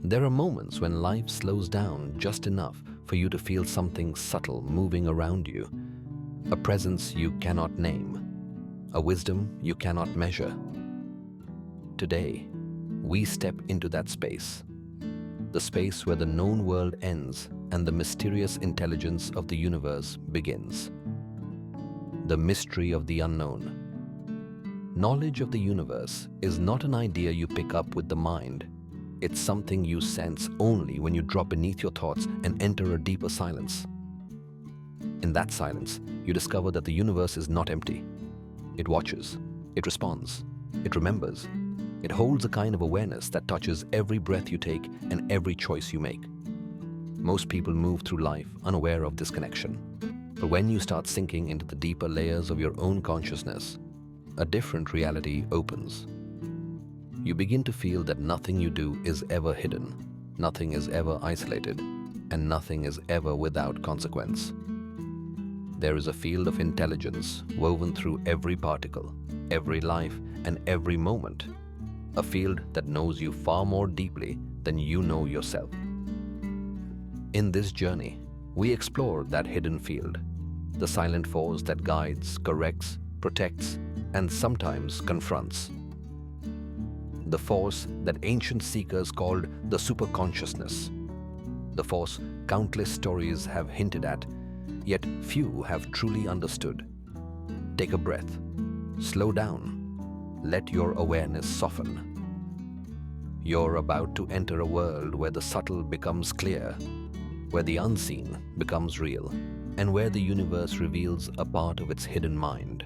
There are moments when life slows down just enough for you to feel something subtle moving around you, a presence you cannot name, a wisdom you cannot measure. Today, we step into that space, the space where the known world ends and the mysterious intelligence of the universe begins. The mystery of the unknown. Knowledge of the universe is not an idea you pick up with the mind. It's something you sense only when you drop beneath your thoughts and enter a deeper silence. In that silence, you discover that the universe is not empty. It watches, it responds, it remembers. It holds a kind of awareness that touches every breath you take and every choice you make. Most people move through life unaware of this connection. But when you start sinking into the deeper layers of your own consciousness, a different reality opens. You begin to feel that nothing you do is ever hidden, nothing is ever isolated, and nothing is ever without consequence. There is a field of intelligence woven through every particle, every life, and every moment. A field that knows you far more deeply than you know yourself. In this journey, we explore that hidden field, the silent force that guides, corrects, protects, and sometimes confronts. The force that ancient seekers called the superconsciousness. The force countless stories have hinted at, yet few have truly understood. Take a breath. Slow down. Let your awareness soften. You're about to enter a world where the subtle becomes clear, where the unseen becomes real, and where the universe reveals a part of its hidden mind.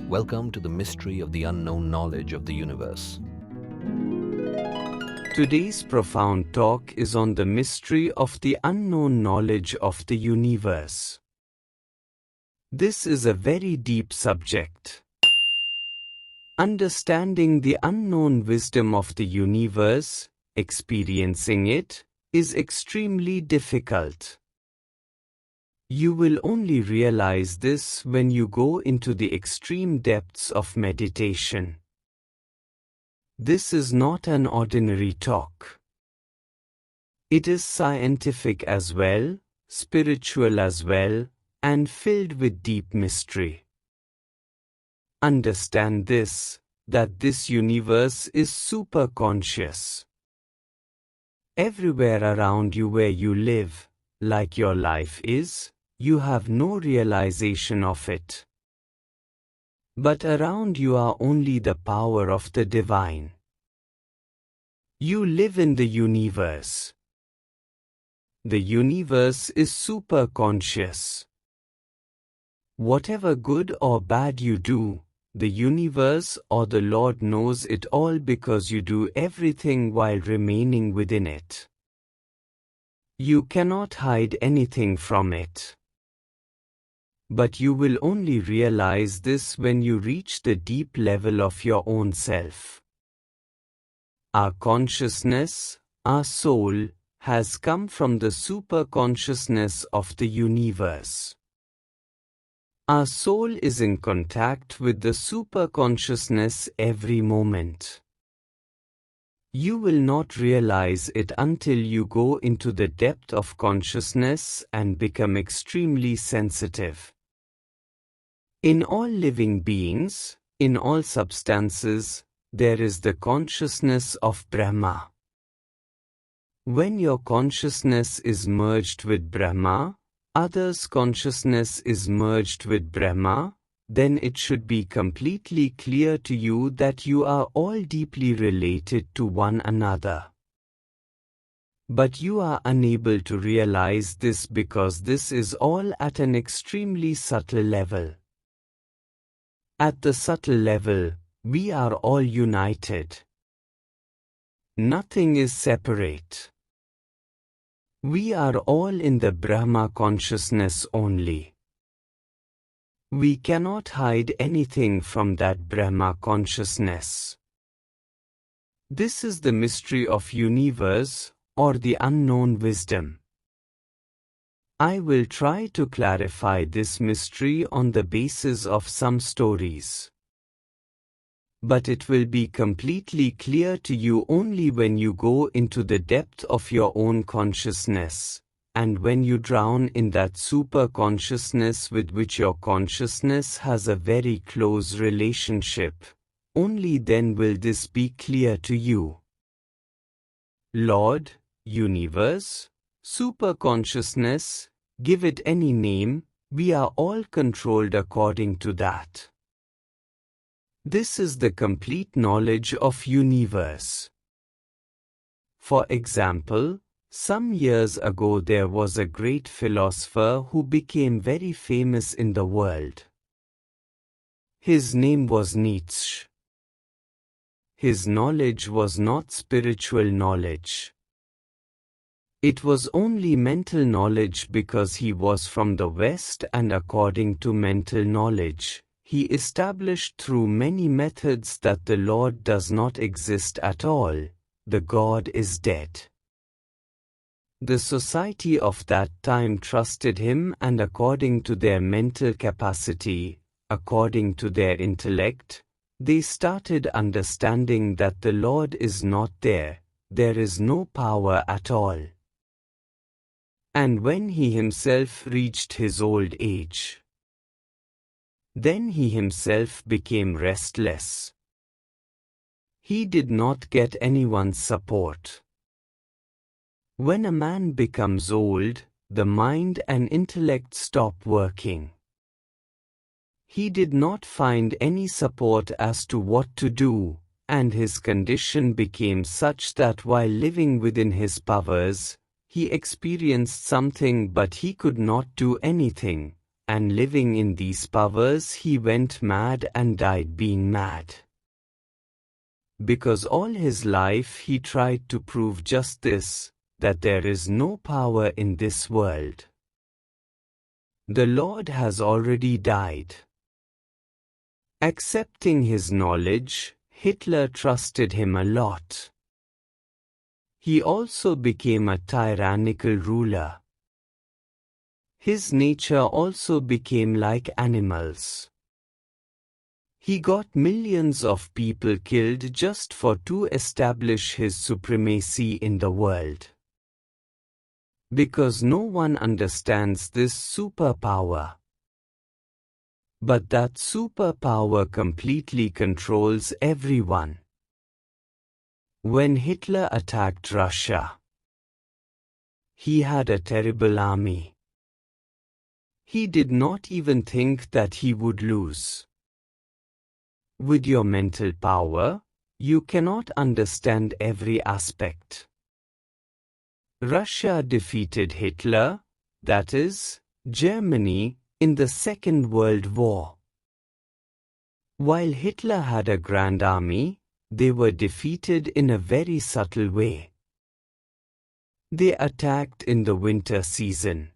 Welcome to the mystery of the unknown knowledge of the universe. Today's profound talk is on the mystery of the unknown knowledge of the universe. This is a very deep subject. Understanding the unknown wisdom of the universe, experiencing it, is extremely difficult. You will only realize this when you go into the extreme depths of meditation. This is not an ordinary talk. It is scientific as well, spiritual as well, and filled with deep mystery. Understand this, that this universe is super conscious. Everywhere around you where you live, like your life is, you have no realization of it. But around you are only the power of the divine. You live in the universe. The universe is super conscious. Whatever good or bad you do, the universe or the Lord knows it all because you do everything while remaining within it. You cannot hide anything from it. But you will only realize this when you reach the deep level of your own self. Our consciousness, our soul, has come from the super consciousness of the universe. Our soul is in contact with the super consciousness every moment. You will not realize it until you go into the depth of consciousness and become extremely sensitive. In all living beings, in all substances, there is the consciousness of Brahma. When your consciousness is merged with Brahma, others' consciousness is merged with Brahma, then it should be completely clear to you that you are all deeply related to one another. But you are unable to realize this because this is all at an extremely subtle level. At the subtle level, we are all united. Nothing is separate. We are all in the Brahma consciousness only. We cannot hide anything from that Brahma consciousness. This is the mystery of universe, or the unknown wisdom. I will try to clarify this mystery on the basis of some stories. but it will be completely clear to you only when you go into the depth of your own consciousness, and when you drown in that super consciousness with which your consciousness has a very close relationship. Only then will this be clear to you. Lord, universe, super consciousness, give it any name, we are all controlled according to that. This is the complete knowledge of universe. For example, some years ago there was a great philosopher who became very famous in the world. His name was Nietzsche. His knowledge was not spiritual knowledge. It was only mental knowledge because he was from the West, and according to mental knowledge, he established through many methods that the Lord does not exist at all, the God is dead. The society of that time trusted him, and according to their mental capacity, according to their intellect, they started understanding that the Lord is not there, there is no power at all. And when he himself reached his old age, then he himself became restless. He did not get anyone's support. When a man becomes old, the mind and intellect stop working. He did not find any support as to what to do, and his condition became such that while living within his powers, he experienced something but he could not do anything, and living in these powers he went mad and died being mad. Because all his life he tried to prove just this, that there is no power in this world. The Lord has already died. Accepting his knowledge, Hitler trusted him a lot. He also became a tyrannical ruler. His nature also became like animals. He got millions of people killed just to establish his supremacy in the world. Because no one understands this superpower. But that superpower completely controls everyone. When Hitler attacked Russia, he had a terrible army. He did not even think that he would lose. With your mental power, you cannot understand every aspect. Russia defeated Hitler, that is, Germany, in the Second World War. While Hitler had a grand army, they were defeated in a very subtle way. They attacked in the winter season.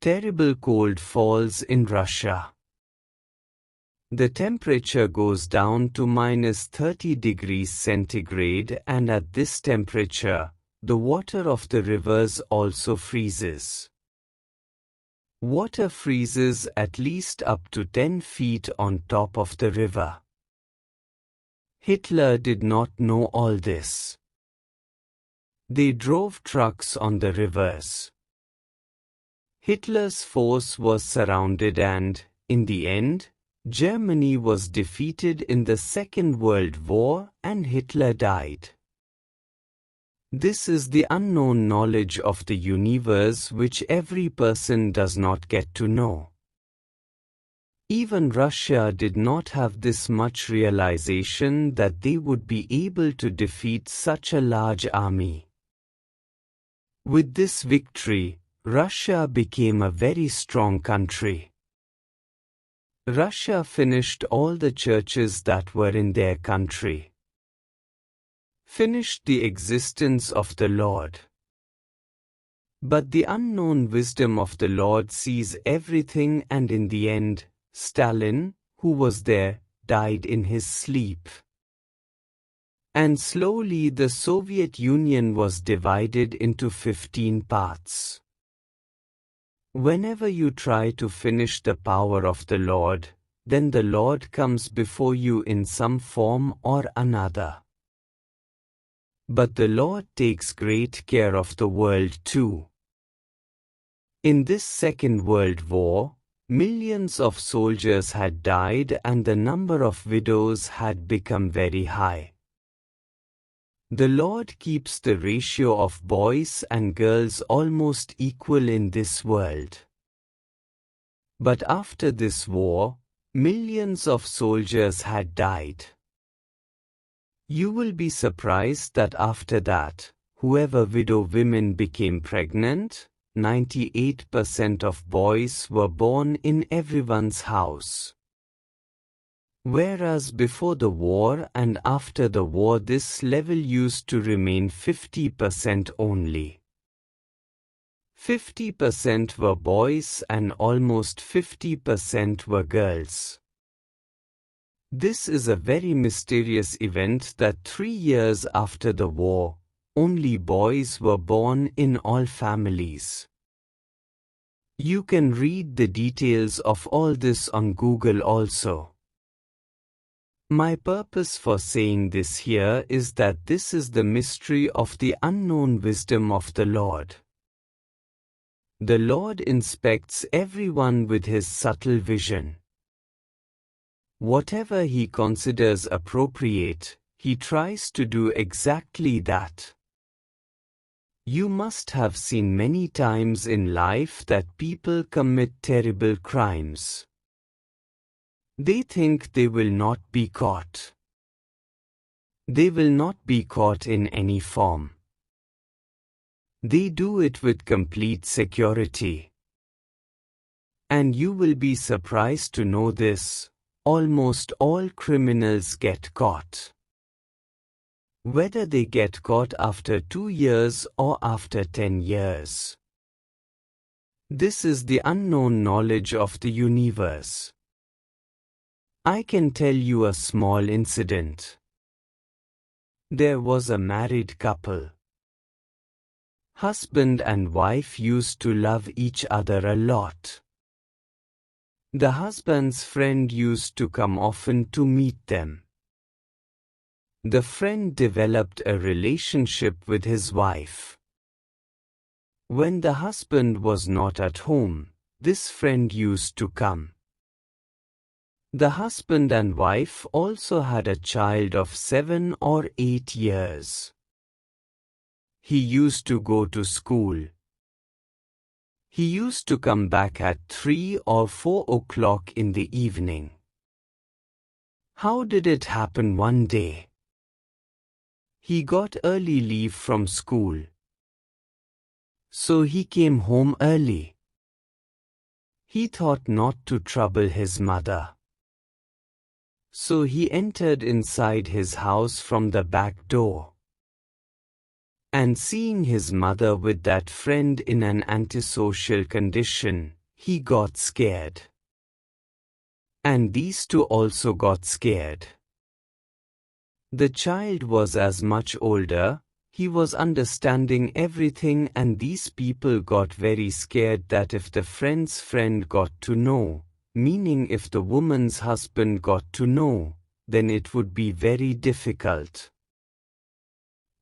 Terrible cold falls in Russia. The temperature goes down to -30 degrees centigrade, and at this temperature, the water of the rivers also freezes. Water freezes at least up to 10 feet on top of the river. Hitler did not know all this. They drove trucks on the rivers. Hitler's force was surrounded and, in the end, Germany was defeated in the Second World War and Hitler died. This is the unknown knowledge of the universe which every person does not get to know. Even Russia did not have this much realization that they would be able to defeat such a large army. With this victory, Russia became a very strong country. Russia finished all the churches that were in their country. Finished the existence of the Lord. But the unknown wisdom of the Lord sees everything, and in the end, Stalin, who was there, died in his sleep. And slowly the Soviet Union was divided into 15 parts. Whenever you try to finish the power of the Lord, then the Lord comes before you in some form or another. But the Lord takes great care of the world too. In this Second World War, millions of soldiers had died and the number of widows had become very high. The Lord keeps the ratio of boys and girls almost equal in this world. But after this war, millions of soldiers had died. You will be surprised that after that, whoever widow women became pregnant, 98% of boys were born in everyone's house. Whereas before the war and after the war this level used to remain 50% only. 50% were boys and almost 50% were girls. This is a very mysterious event that 3 years after the war, only boys were born in all families. You can read the details of all this on Google also. My purpose for saying this here is that this is the mystery of the unknown wisdom of the Lord. The Lord inspects everyone with His subtle vision. Whatever He considers appropriate, He tries to do exactly that. You must have seen many times in life that people commit terrible crimes. They think they will not be caught. They will not be caught in any form. They do it with complete security. And you will be surprised to know this, almost all criminals get caught. Whether they get caught after 2 years or after 10 years. This is the unknown knowledge of the universe. I can tell you a small incident. There was a married couple. Husband and wife used to love each other a lot. The husband's friend used to come often to meet them. The friend developed a relationship with his wife. When the husband was not at home, this friend used to come. The husband and wife also had a child of 7 or 8 years. He used to go to school. He used to come back at 3 or 4 o'clock in the evening. How did it happen one day? He got early leave from school. So he came home early. He thought not to trouble his mother. So he entered inside his house from the back door. And seeing his mother with that friend in an antisocial condition, he got scared. And these two also got scared. The child was as much older, he was understanding everything, and these people got very scared that if the friend's friend got to know, meaning if the woman's husband got to know, then it would be very difficult.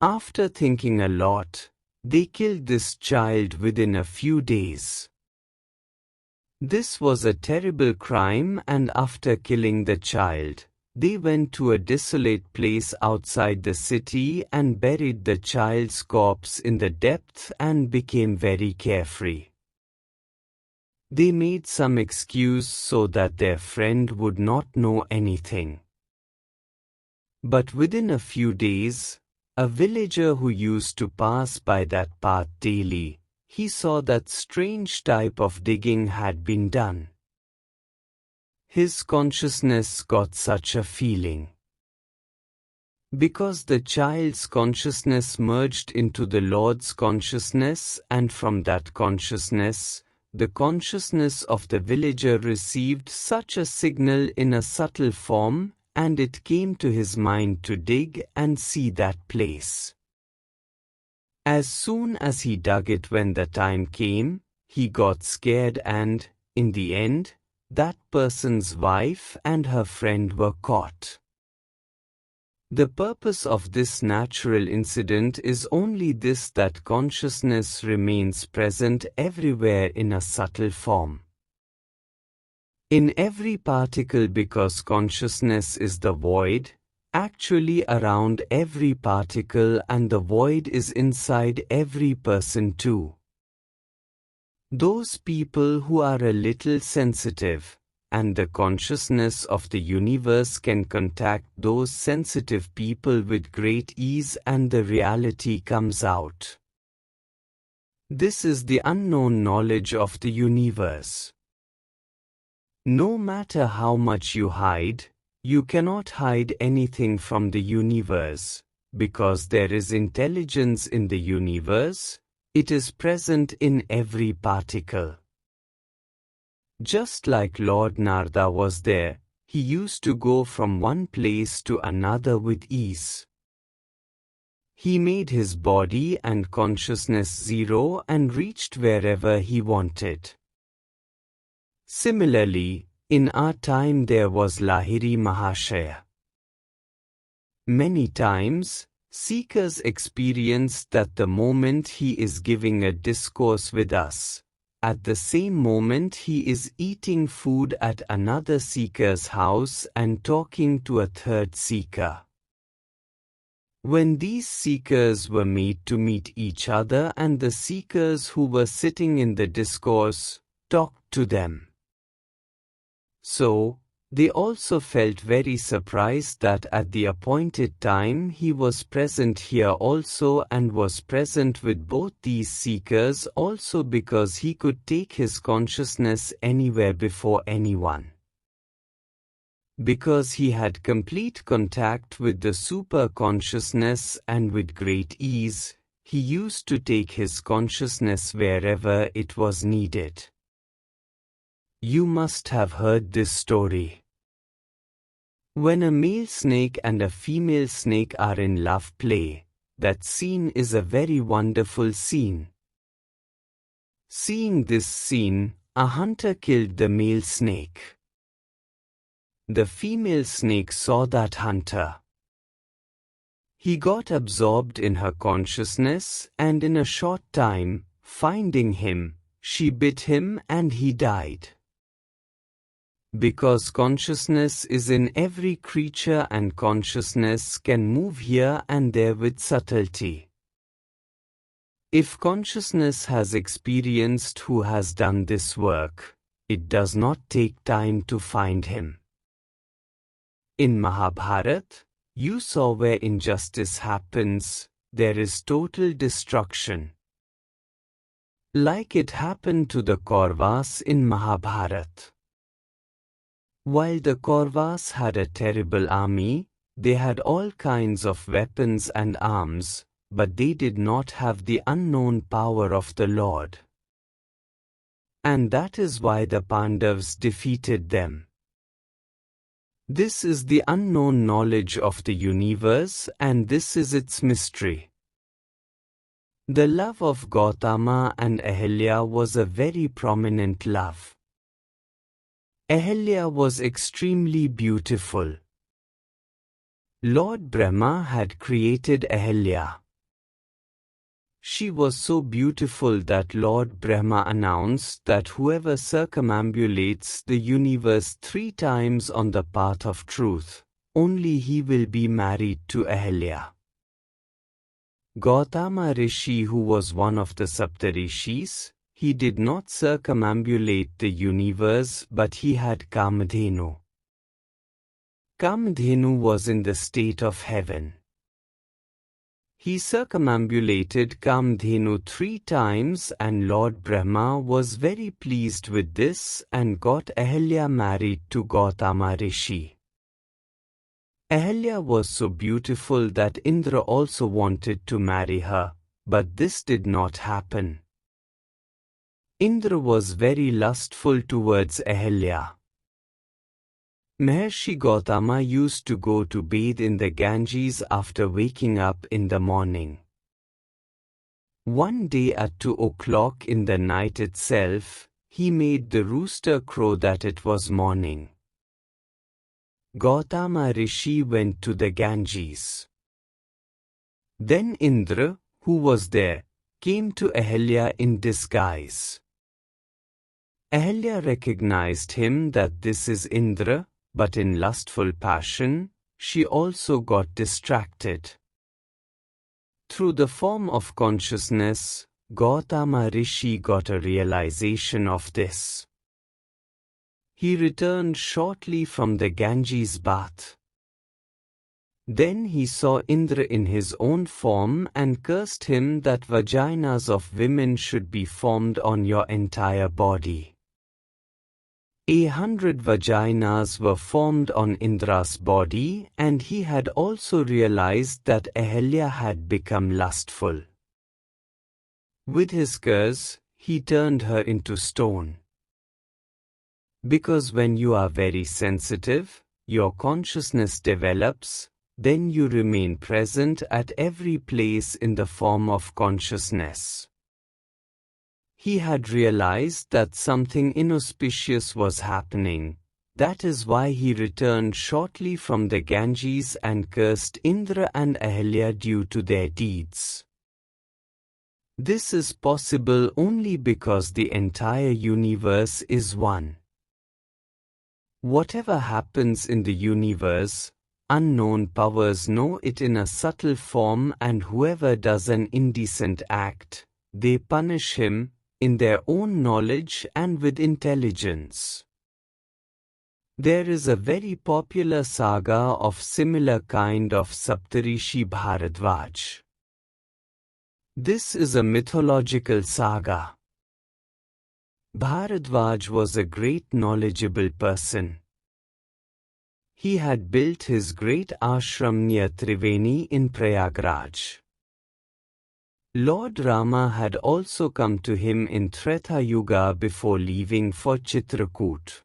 After thinking a lot, they killed this child within a few days. This was a terrible crime, and after killing the child, they went to a desolate place outside the city and buried the child's corpse in the depth and became very carefree. They made some excuse so that their friend would not know anything. But within a few days, a villager who used to pass by that path daily, he saw that strange type of digging had been done. His consciousness got such a feeling. Because the child's consciousness merged into the Lord's consciousness, and from that consciousness, the consciousness of the villager received such a signal in a subtle form, and it came to his mind to dig and see that place. As soon as he dug it when the time came, he got scared and, in the end, that person's wife and her friend were caught. The purpose of this natural incident is only this, that consciousness remains present everywhere in a subtle form. In every particle, because consciousness is the void, actually around every particle, and the void is inside every person too. Those people who are a little sensitive, and the consciousness of the universe can contact those sensitive people with great ease, and the reality comes out. This is the unknown knowledge of the universe. No matter how much you hide, you cannot hide anything from the universe, because there is intelligence in the universe. It is present in every particle. Just like Lord Narada was there, he used to go from one place to another with ease. He made his body and consciousness zero and reached wherever he wanted. Similarly, in our time there was Lahiri Mahashaya. Many times, seekers experience that the moment he is giving a discourse with us, at the same moment he is eating food at another seeker's house and talking to a third seeker. When these seekers were made to meet each other, and the seekers who were sitting in the discourse talked to them. So, they also felt very surprised that at the appointed time he was present here also, and was present with both these seekers also, because he could take his consciousness anywhere before anyone. Because he had complete contact with the super consciousness, and with great ease, he used to take his consciousness wherever it was needed. You must have heard this story. When a male snake and a female snake are in love play, that scene is a very wonderful scene. Seeing this scene, a hunter killed the male snake. The female snake saw that hunter. He got absorbed in her consciousness, and in a short time, finding him, she bit him and he died. Because consciousness is in every creature, and consciousness can move here and there with subtlety. If consciousness has experienced who has done this work, it does not take time to find him. In Mahabharat, you saw where injustice happens, there is total destruction. Like it happened to the Kauravas in Mahabharat. While the Kauravas had a terrible army, they had all kinds of weapons and arms, but they did not have the unknown power of the Lord. And that is why the Pandavas defeated them. This is the unknown knowledge of the universe, and this is its mystery. The love of Gautama and Ahilya was a very prominent love. Ahilya was extremely beautiful. Lord Brahma had created Ahilya. She was so beautiful that Lord Brahma announced that whoever circumambulates the universe 3 times on the path of truth, only he will be married to Ahilya. Gautama Rishi, who was one of the Saptarishis, he did not circumambulate the universe, but he had Kamadhenu. Kamadhenu was in the state of heaven. He circumambulated Kamadhenu 3 times, and Lord Brahma was very pleased with this and got Ahilya married to Gautama Rishi. Ahilya was so beautiful that Indra also wanted to marry her, but this did not happen. Indra was very lustful towards Ahilya. Maharshi Gautama used to go to bathe in the Ganges after waking up in the morning. One day at 2 o'clock in the night itself, he made the rooster crow that it was morning. Gautama Rishi went to the Ganges. Then Indra, who was there, came to Ahilya in disguise. Ahilya recognized him that this is Indra, but in lustful passion, she also got distracted. Through the form of consciousness, Gautama Rishi got a realization of this. He returned shortly from the Ganges bath. Then he saw Indra in his own form and cursed him that vaginas of women should be formed on your entire body. 100 vaginas were formed on Indra's body, and he had also realized that Ahilya had become lustful. With his curse, he turned her into stone. Because when you are very sensitive, your consciousness develops, then you remain present at every place in the form of consciousness. He had realized that something inauspicious was happening. That is why he returned shortly from the Ganges and cursed Indra and Ahilya due to their deeds. This is possible only because the entire universe is one. Whatever happens in the universe, unknown powers know it in a subtle form, and whoever does an indecent act, they punish him, in their own knowledge and with intelligence. There is a very popular saga of similar kind of Saptarishi Bharadvaj. This is a mythological saga. Bharadvaj was a great knowledgeable person. He had built his great ashram near Triveni in Prayagraj. Lord Rama had also come to him in Treta Yuga before leaving for Chitrakoot.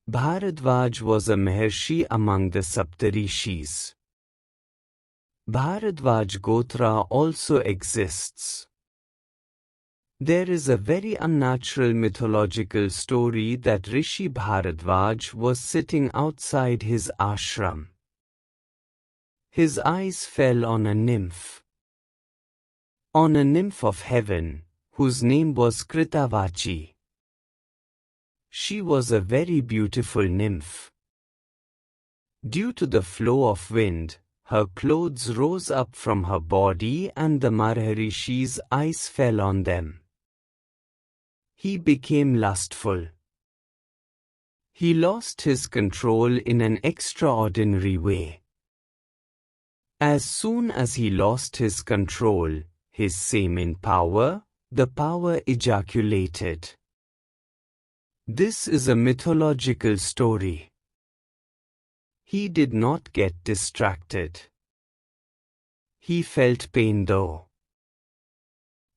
Bharadvaj was a Maharshi among the Saptarishis. Bharadvaj Gotra also exists. There is a very unnatural mythological story that Rishi Bharadvaj was sitting outside his ashram. His eyes fell on a nymph. On a nymph of heaven, whose name was Kritavachi. She was a very beautiful nymph. Due to the flow of wind, her clothes rose up from her body and the Maharishi's eyes fell on them. He became lustful. He lost his control in an extraordinary way. As soon as he lost his control, his semen power, the power ejaculated. This is a mythological story. He did not get distracted. He felt pain though.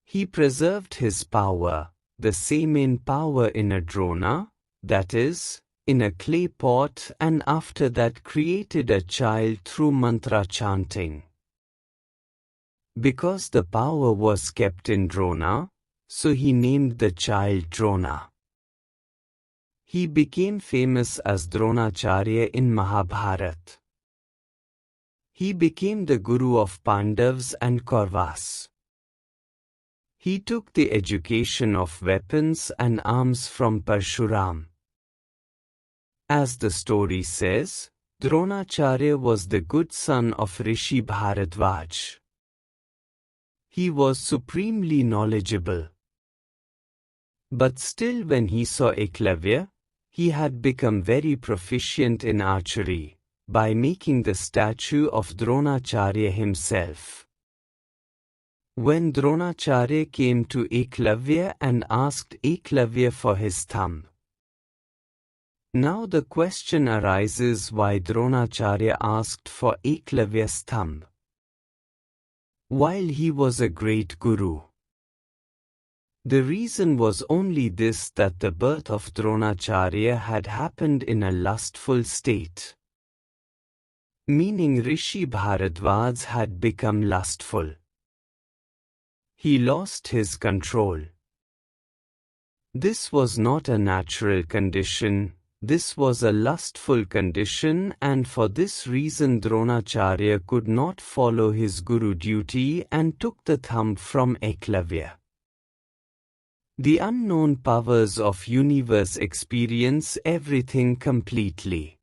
He preserved his power, the semen power in a drona, that is, in a clay pot, and after that created a child through mantra chanting. Because the power was kept in Drona, so he named the child Drona. He became famous as Dronacharya in Mahabharat. He became the guru of Pandavas and Kauravas. He took the education of weapons and arms from Parshuram. As the story says, Dronacharya was the good son of Rishi Bharadvaj. He was supremely knowledgeable. But still, when he saw Eklavya, he had become very proficient in archery, by making the statue of Dronacharya himself. When Dronacharya came to Eklavya and asked Eklavya for his thumb. Now the question arises why Dronacharya asked for Eklavya's thumb. While he was a great guru. The reason was only this, that the birth of Dronacharya had happened in a lustful state. Meaning Rishi Bharadvaj had become lustful. He lost his control. This was not a natural condition, this was a lustful condition, and for this reason Dronacharya could not follow his guru duty and took the thumb from Eklavya. The unknown powers of universe experience everything completely.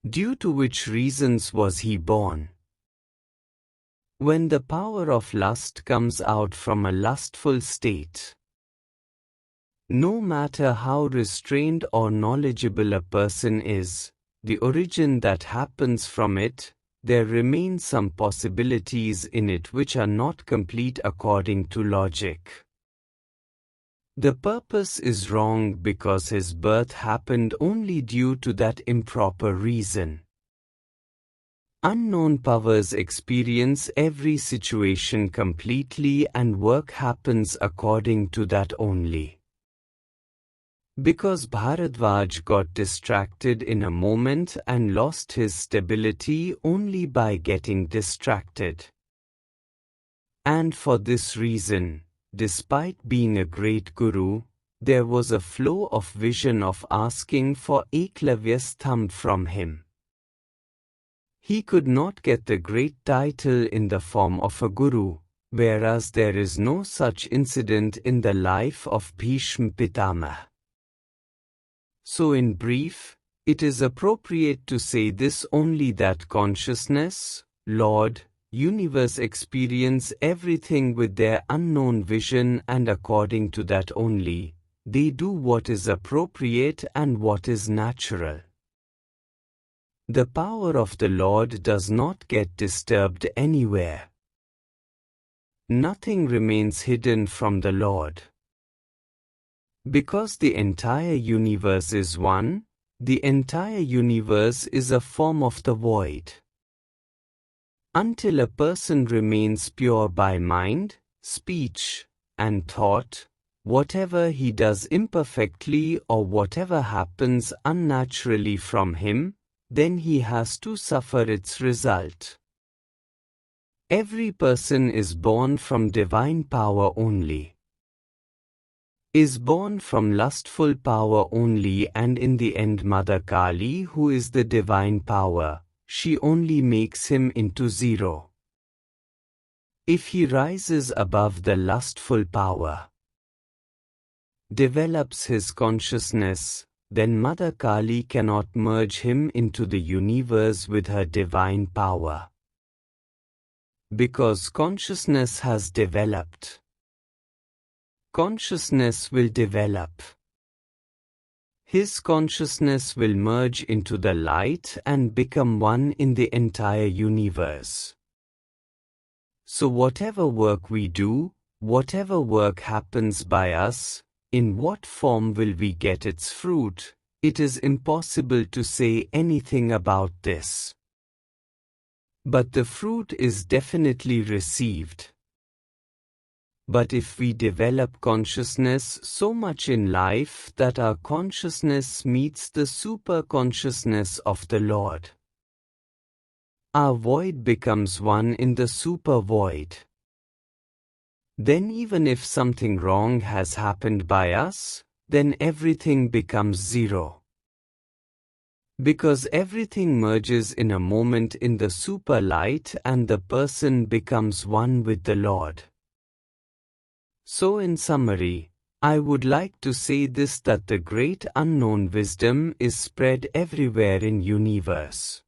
Due to which reasons was he born? When the power of lust comes out from a lustful state, no matter how restrained or knowledgeable a person is, the origin that happens from it, there remain some possibilities in it which are not complete according to logic. The purpose is wrong because his birth happened only due to that improper reason. Unknown powers experience every situation completely and work happens according to that only. Because Bharadwaj got distracted in a moment and lost his stability only by getting distracted. And for this reason, despite being a great guru, there was a flow of vision of asking for Eklavya's thumb from him. He could not get the great title in the form of a guru, whereas there is no such incident in the life of Bhishma Pitamah. So in brief, it is appropriate to say this only, that consciousness, Lord, universe experience everything with their unknown vision, and according to that only, they do what is appropriate and what is natural. The power of the Lord does not get disturbed anywhere. Nothing remains hidden from the Lord. Because the entire universe is one, the entire universe is a form of the void. Until a person remains pure by mind, speech, and thought, whatever he does imperfectly or whatever happens unnaturally from him, then he has to suffer its result. Every person is born from divine power only. Is born from lustful power only, and in the end Mother Kali, who is the divine power, she only makes him into zero. If he rises above the lustful power, develops his consciousness, then Mother Kali cannot merge him into the universe with her divine power. Because consciousness has developed, consciousness will develop. His consciousness will merge into the light and become one in the entire universe. So whatever work we do, whatever work happens by us, in what form will we get its fruit? It is impossible to say anything about this. But the fruit is definitely received. But if we develop consciousness so much in life that our consciousness meets the super-consciousness of the Lord, our void becomes one in the super-void. Then even if something wrong has happened by us, then everything becomes zero. Because everything merges in a moment in the super-light and the person becomes one with the Lord. So in summary, I would like to say this, that the great unknown wisdom is spread everywhere in universe.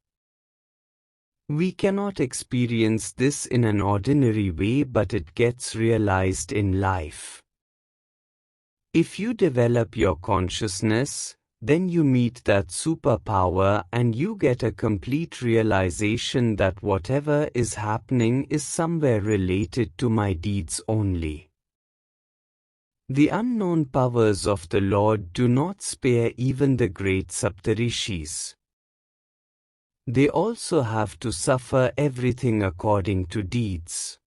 We cannot experience this in an ordinary way, but it gets realized in life. If you develop your consciousness, then you meet that superpower and you get a complete realization that whatever is happening is somewhere related to my deeds only. The unknown powers of the Lord do not spare even the great Saptarishis. They also have to suffer everything according to deeds.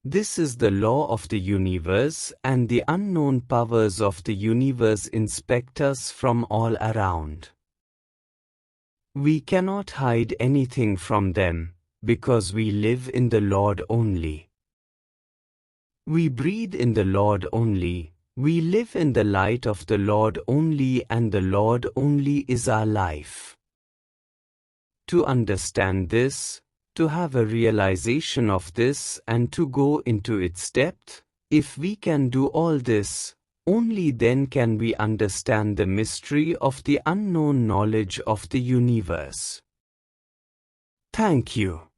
This is the law of the universe, and the unknown powers of the universe inspect us from all around. We cannot hide anything from them, because we live in the Lord only. We breathe in the Lord only, We live in the light of the Lord only, and the Lord only is our life. To understand this, to have a realization of this and to go into its depth, if we can do all this, only then can we understand the mystery of the unknown knowledge of the universe. Thank you.